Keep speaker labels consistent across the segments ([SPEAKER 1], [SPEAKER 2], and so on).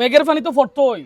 [SPEAKER 1] মেঘের পানি তো ফটতোই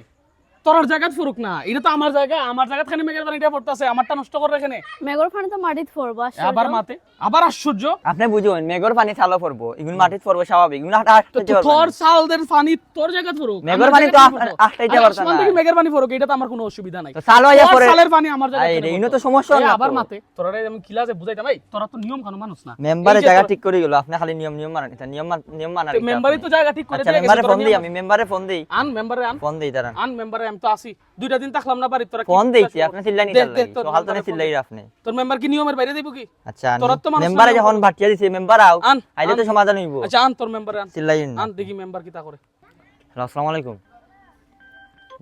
[SPEAKER 1] তোর জায়গা ফুরুক না, এটা তো আমার জায়গা, আমার জায়গা খানে মেঘের পানিটা পড়তাছে, আমারটা নষ্ট করে এখানে।
[SPEAKER 2] মেঘর পানি তো মাটিত পড়বো
[SPEAKER 1] আবার মাতে, আবার আশ্চর্য।
[SPEAKER 3] আপনি বুঝুন মেঘর পানি চালো পড়বো, এগুলো মাটিত পড়বো স্বাভাবিক, এগুলো আটকাইতে পারবে
[SPEAKER 1] তোর
[SPEAKER 3] না।
[SPEAKER 1] সালদের পানি তোর জায়গা ফুরুক,
[SPEAKER 3] মেঘর পানি তো আটকাইতে পারবে
[SPEAKER 1] আসমান
[SPEAKER 3] না।
[SPEAKER 1] থেকে মেঘের পানি ফুরুক, এটা তো আমার কোনো অসুবিধা নাই।
[SPEAKER 3] তো চালো আইয়া
[SPEAKER 1] তোর
[SPEAKER 3] পড়ে
[SPEAKER 1] সালের পানি আমার জায়গা
[SPEAKER 3] আরে ইনো তো সমস্যা না।
[SPEAKER 1] আবার মাতে তোরা আমি কিলাজে বুঝাইতাম, এই তোরা তো নিয়ম কানুন মানুষ না।
[SPEAKER 3] মেম্বারে জায়গা ঠিক করে গেল, আপনি খালি নিয়ম মানেন, এটা নিয়ম মানার।
[SPEAKER 1] মেম্বারই তো জায়গা ঠিক করে
[SPEAKER 3] আচ্ছা
[SPEAKER 1] দিয়ে
[SPEAKER 3] মেম্বারে
[SPEAKER 1] গেছে।
[SPEAKER 3] ফোন দিই, আমি মেম্বারে ফোন দেই।
[SPEAKER 1] আন মেম্বারে আন,
[SPEAKER 3] ফোন দেই দাঁড়ান।
[SPEAKER 1] আন মেম্বারে আমি তো আসি, দুইটা দিন থাকলাম না বাড়ি, তোরা কি
[SPEAKER 3] ফোন দেইছি, আপনি চিল্লাই নি
[SPEAKER 1] দে,
[SPEAKER 3] চালাই
[SPEAKER 1] তোর
[SPEAKER 3] সকাল তো
[SPEAKER 1] মেম্বারে
[SPEAKER 3] চিল্লাই আপনি।
[SPEAKER 1] তোর মেম্বার কি নিয়মের বাইরে দিব কি?
[SPEAKER 3] আচ্ছা
[SPEAKER 1] তোরা তো মানুষ
[SPEAKER 3] মেম্বারে
[SPEAKER 1] না,
[SPEAKER 3] যখন ভাটিয়া দিছে মেম্বার আও
[SPEAKER 1] আন,
[SPEAKER 3] আইলে তো
[SPEAKER 1] আন।
[SPEAKER 3] সমাধান হইব।
[SPEAKER 1] আচ্ছা আন তোর মেম্বারে আন,
[SPEAKER 3] চিল্লাই না।
[SPEAKER 1] আন দেখি মেম্বার কি তা করে।
[SPEAKER 3] আসসালামু আলাইকুম।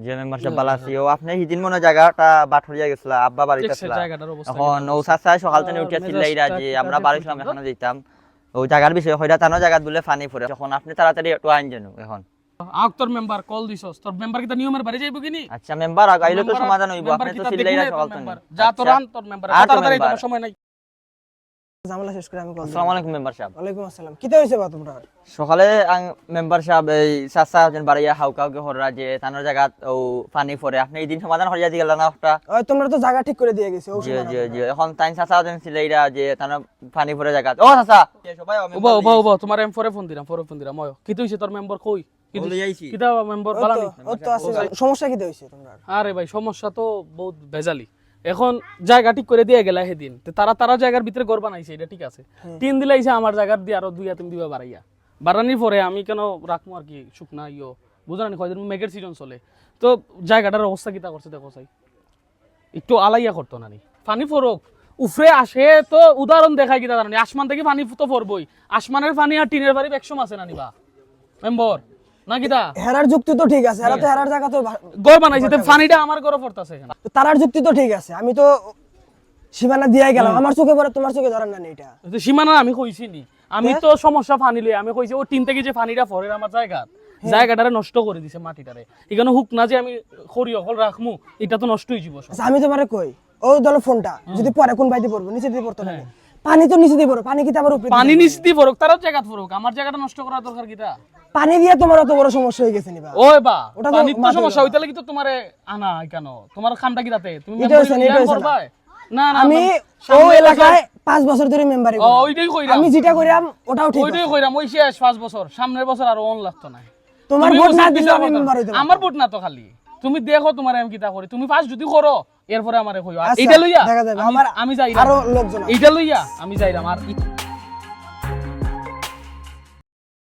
[SPEAKER 3] যে মেম্বার সাহেব ভালো আছি। ও আপনি হিদিন মনে জায়গাটা বাঠরিয়া গেছিল, আব্বা বাড়িতে
[SPEAKER 1] দেখছে
[SPEAKER 3] ছিল।
[SPEAKER 1] জায়গাটার অবস্থা
[SPEAKER 3] এখন ও সাসা সকাল থেকে উঠিয়া চিল্লাইরা যে আমরা বাড়ি ছিলাম এখনো যাইতাম। ও জায়গার বিষয়ে হইরা তানো জায়গা বলে পানি পড়ে, এখন আপনি তাড়াতাড়ি একটু আইন জানো এখন।
[SPEAKER 1] আক তোর মেম্বার কল দিছস, তোর মেম্বার কি তা নিয়মের বাইরে যাইব কি নি?
[SPEAKER 3] আচ্ছা মেম্বার আইলে তো সমাধান হইব, আপনি তো চিল্লাইরা সকাল থেকে।
[SPEAKER 1] যা তোর আন তোর মেম্বার,
[SPEAKER 3] আর তোর
[SPEAKER 1] তাড়াতাড়ি
[SPEAKER 3] মেম্বার।
[SPEAKER 1] তোর সময় নাই।
[SPEAKER 4] ঝামেলা শেষ করে আমি কল
[SPEAKER 3] আসসালামু আলাইকুম মেম্বার সাহেব।
[SPEAKER 4] ওয়ালাইকুম আসসালাম। কিতে হইছে বা তোমরা?
[SPEAKER 3] সকালে মেম্বার সাহেব এই সাসা যেন বাড়িয়া হাউকাউকে হররা যে তানোর জায়গা ও পানি পড়ে, আপনি এই দিন সমাধান হইয়া দি গেলেন না একটা।
[SPEAKER 4] ওই তোমরা তো জায়গা ঠিক করে দিয়ে গেছো।
[SPEAKER 3] জি জি জি এখন তাই সাসা যেন চিল্লাইরা যে তানোর পানি পড়ে জায়গা। ও সাসা সবাই
[SPEAKER 1] ওবা ওবা ওবা তোমার এম ফরে ফোন দিলাম ময় কি হইছে তোর মেম্বার কই? কিতা মেম্বার বালা নি?
[SPEAKER 4] ও তো আছে। সমস্যা কিতে হইছে তোমরা?
[SPEAKER 1] আরে ভাই সমস্যা তো বহুত বেজালি। এখন জায়গা ঠিক করে দিয়ে গেলা সেদিন, তারা জায়গার ভিতরে ঘর বানাইছে, এটা ঠিক আছে। 3 দিলাইছে আমার জায়গার দিয়ে আরো 2-3 দিবা বাড়াইয়া, বাড়ানির পরে আমি কেন রাখবো আর কি শুকনা ইয়ো বুঝানি কয়দিন মেঘের সিজন চলে, তো জায়গাটার অবস্থা কিতা করছে দেখো চাই, একটু আলাইয়া করতো না নি পানি ফরক উফরে আসে তো উদাহরণ দেখায় কিতা জানি, আসমান থেকে পানি তো ফরবই, আসমানের পানি আর টিনের বাড়ি একশো আছে না নিবা মেম্বর না কিতা?
[SPEAKER 4] হেরার যুক্তি তো ঠিক আছে, হেরা তো হেরার জায়গা তো
[SPEAKER 1] ঘর বানাইছে, তো পানিটা আমার ঘরে পড়তাছে এখানে।
[SPEAKER 4] তারার যুক্তি তো ঠিক আছে, আমি তো সীমানা দিয়াই গেলাম, আমার চোখে পড়ে তোমার চোখে ধরেন না এটা।
[SPEAKER 1] তো সীমানা আমি কইছি নি, আমি তো সমস্যা পানি লই, আমি কইছি ও টিন থেকে যে পানিটা পড়ে আমার জায়গাটারে নষ্ট করে দিছে, মাটিটারে এখানে হুক না যে আমি খড়ি অকল রাখমু, এটা তো নষ্ট হয়ে যাব।
[SPEAKER 4] আচ্ছা আমি তোমারে কই, ও ধরো ফোনটা যদি পরে কোন বাইতে পড়বো, নিচে দিয়ে পড়তো না, পানি তো নিচে দিয়ে পড়ো, পানি কি আবার উপরে?
[SPEAKER 1] পানি নিচ দিয়ে পড়ুক, তারও জায়গা পড়ুক, আমার জায়গাটা নষ্ট করার দরকার কিটা?
[SPEAKER 4] পানি দিয়ে তোমার অত বড় সমস্যা হয়ে গেছে নিবা?
[SPEAKER 1] ওই বা
[SPEAKER 4] ওটা তো
[SPEAKER 1] পানি তো
[SPEAKER 4] মাটির
[SPEAKER 1] সমস্যা
[SPEAKER 4] ব্যাপার।
[SPEAKER 1] হইতালে কি তো তোমারে আনা কেন? তোমার খামটা কি তাতে? তুমি
[SPEAKER 4] এটা হইছে না, এটা হইছে না।
[SPEAKER 1] না না
[SPEAKER 4] আমি ও এলাকায় 5 বছর ধরে মেম্বারি করি,
[SPEAKER 1] ওইটাই কইরাম,
[SPEAKER 4] আমি যেটা কইরাম ওটাও ঠিক আছে।
[SPEAKER 1] ওইটাই কইরাম, ওই শেষ 5 বছর, সামনের বছর আর অন লাগতো না।
[SPEAKER 4] তোমার
[SPEAKER 1] তুমি
[SPEAKER 4] ভোট না
[SPEAKER 1] উচিত
[SPEAKER 4] দিলে
[SPEAKER 1] বিচার
[SPEAKER 4] আমি
[SPEAKER 1] করতে
[SPEAKER 4] মেম্বার
[SPEAKER 1] পারো।
[SPEAKER 4] হইতে পারবো।
[SPEAKER 1] আমার ভোট না তো খালি, তুমি দেখো তোমার আমি কিতা করি, তুমি ফার্স্ট যদি করো এরপরে আমারে কইও। আর
[SPEAKER 4] আচ্ছা,
[SPEAKER 1] এইটা লইয়া
[SPEAKER 4] দেখা যাবে।
[SPEAKER 1] আমি যাই
[SPEAKER 4] আরো লোকজন আছে।
[SPEAKER 1] এইটা লইয়া আমি যাইরাম আর